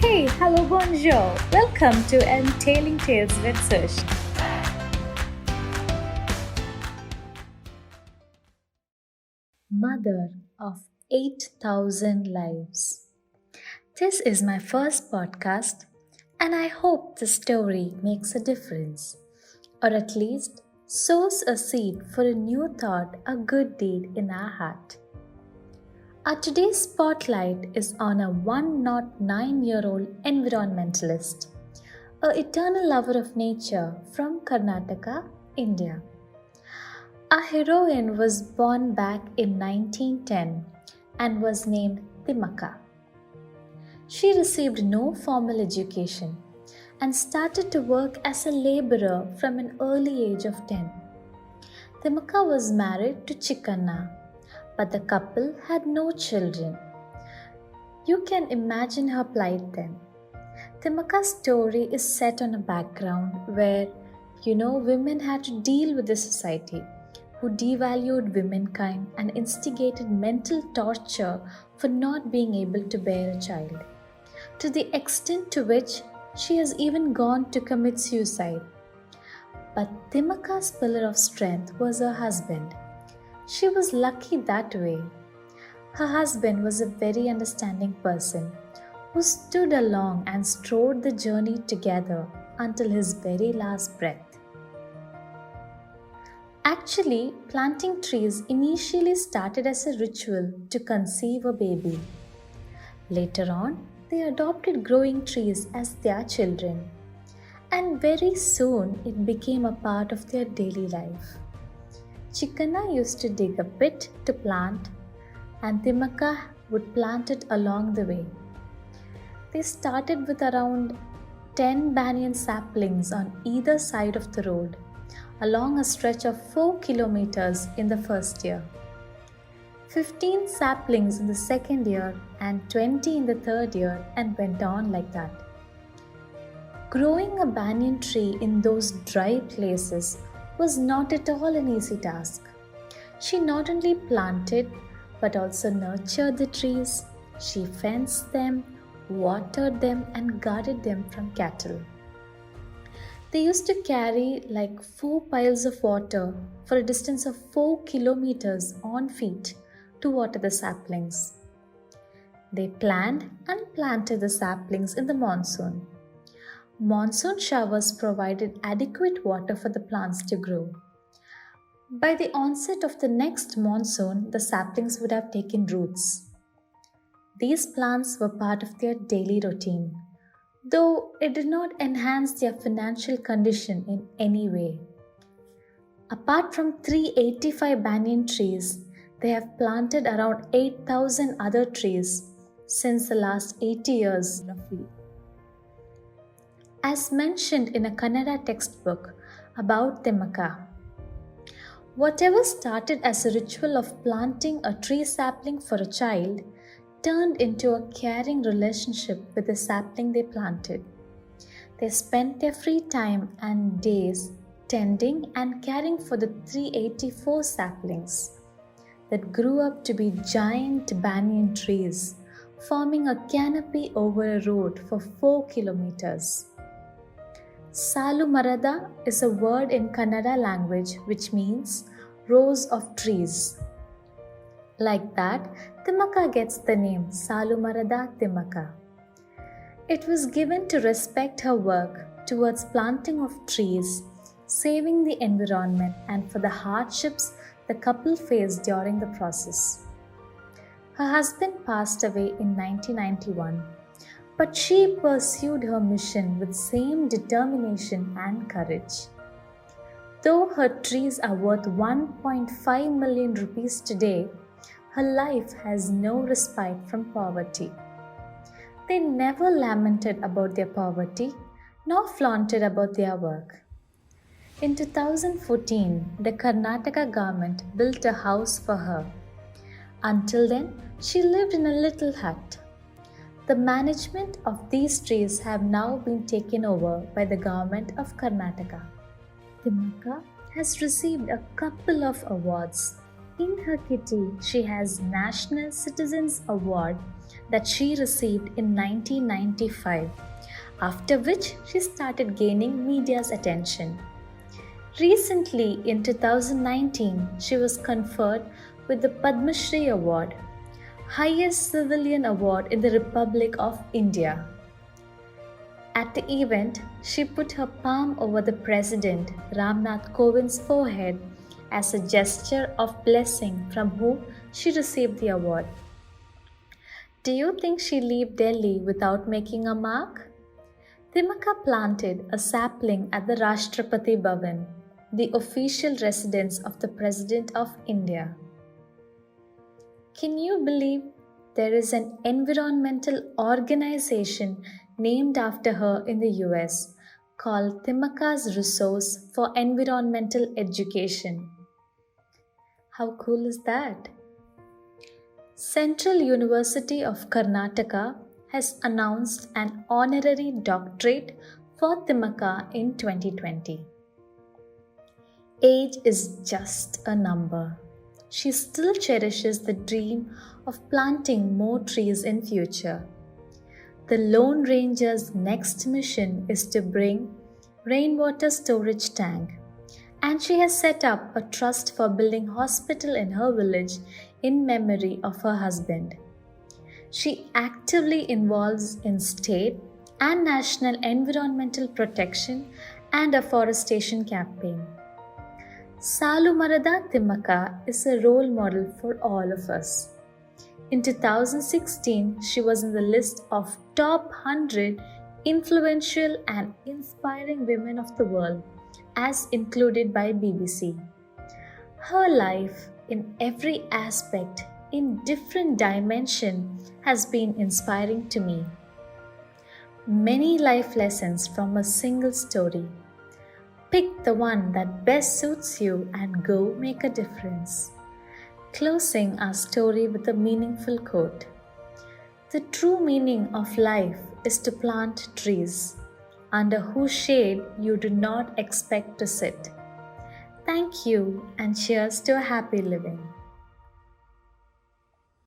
Hey, hello, bonjour. Welcome to Entailing Tales with Sush. Mother of 8,000 lives. This is my first podcast, and I hope the story makes a difference, or at least sows a seed for a new thought, a good deed in our heart. Our today's spotlight is on a 109-year-old environmentalist, a eternal lover of nature from Karnataka, India. Our heroine was born back in 1910 and was named Timaka. She received no formal education and started to work as a laborer from an early age of 10. Timaka was married to Chikkanna, but the couple had no children. You can imagine her plight then. Timaka's story is set on a background where, women had to deal with the society who devalued womankind and instigated mental torture for not being able to bear a child, to the extent to which she has even gone to commit suicide. But Timaka's pillar of strength was her husband. She was lucky that way. Her husband was a very understanding person who stood along and strode the journey together until his very last breath. Actually, planting trees initially started as a ritual to conceive a baby. Later on, they adopted growing trees as their children, and very soon it became a part of their daily life. Chikkanna used to dig a pit to plant, and Timaka would plant it along the way. They started with around 10 banyan saplings on either side of the road, along a stretch of 4 kilometers in the first year, 15 saplings in the second year, and 20 in the third year, and went on like that. Growing a banyan tree in those dry places was not at all an easy task. She not only planted but also nurtured the trees. She fenced them, watered them, and guarded them from cattle. They used to carry like 4 piles of water for a distance of 4 kilometers on feet to water the saplings. They planned and planted the saplings in the monsoon. Monsoon showers provided adequate water for the plants to grow. By the onset of the next monsoon, the saplings would have taken roots. These plants were part of their daily routine, though it did not enhance their financial condition in any way. Apart from 385 banyan trees, they have planted around 8,000 other trees since the last 80 years roughly. As mentioned in a Kannada textbook about Timaka, whatever started as a ritual of planting a tree sapling for a child turned into a caring relationship with the sapling they planted. They spent their free time and days tending and caring for the 384 saplings that grew up to be giant banyan trees, forming a canopy over a road for 4 kilometers. Salu Marada is a word in Kannada language which means rows of trees. Like that, Timaka gets the name Salu Marada Timaka. It was given to respect her work towards planting of trees, saving the environment, and for the hardships the couple faced during the process. Her husband passed away in 1991. But she pursued her mission with same determination and courage. Though her trees are worth 1.5 million rupees today, her life has no respite from poverty. They never lamented about their poverty, nor flaunted about their work. In 2014, the Karnataka government built a house for her. Until then, she lived in a little hut. The management of these trees have now been taken over by the government of Karnataka. Timaka has received a couple of awards, In her kitty, she has National Citizens Award that she received in 1995, after which she started gaining media's attention. Recently, in 2019, she was conferred with the Padma Shri Award, highest civilian award in the Republic of India. At the event, she put her palm over the President Ramnath Kovind's forehead as a gesture of blessing from whom she received the award. Do you think she left Delhi without making a mark? Timaka planted a sapling at the Rashtrapati Bhavan, the official residence of the President of India. Can you believe there is an environmental organization named after her in the US called Timaka's Resource for Environmental Education? How cool is that? Central University of Karnataka has announced an honorary doctorate for Timaka in 2020. Age is just a number. She still cherishes the dream of planting more trees in future. The Lone Ranger's next mission is to bring rainwater storage tank, and she has set up a trust for building hospital in her village in memory of her husband. She actively involves in state and national environmental protection and afforestation campaign. Salumarada Timaka is a role model for all of us. In 2016, she was in the list of top 100 influential and inspiring women of the world, as included by BBC. Her life, in every aspect, in different dimension, has been inspiring to me. Many life lessons from a single story. Pick the one that best suits you and go make a difference. Closing our story with a meaningful quote. The true meaning of life is to plant trees, under whose shade you do not expect to sit. Thank you and cheers to a happy living.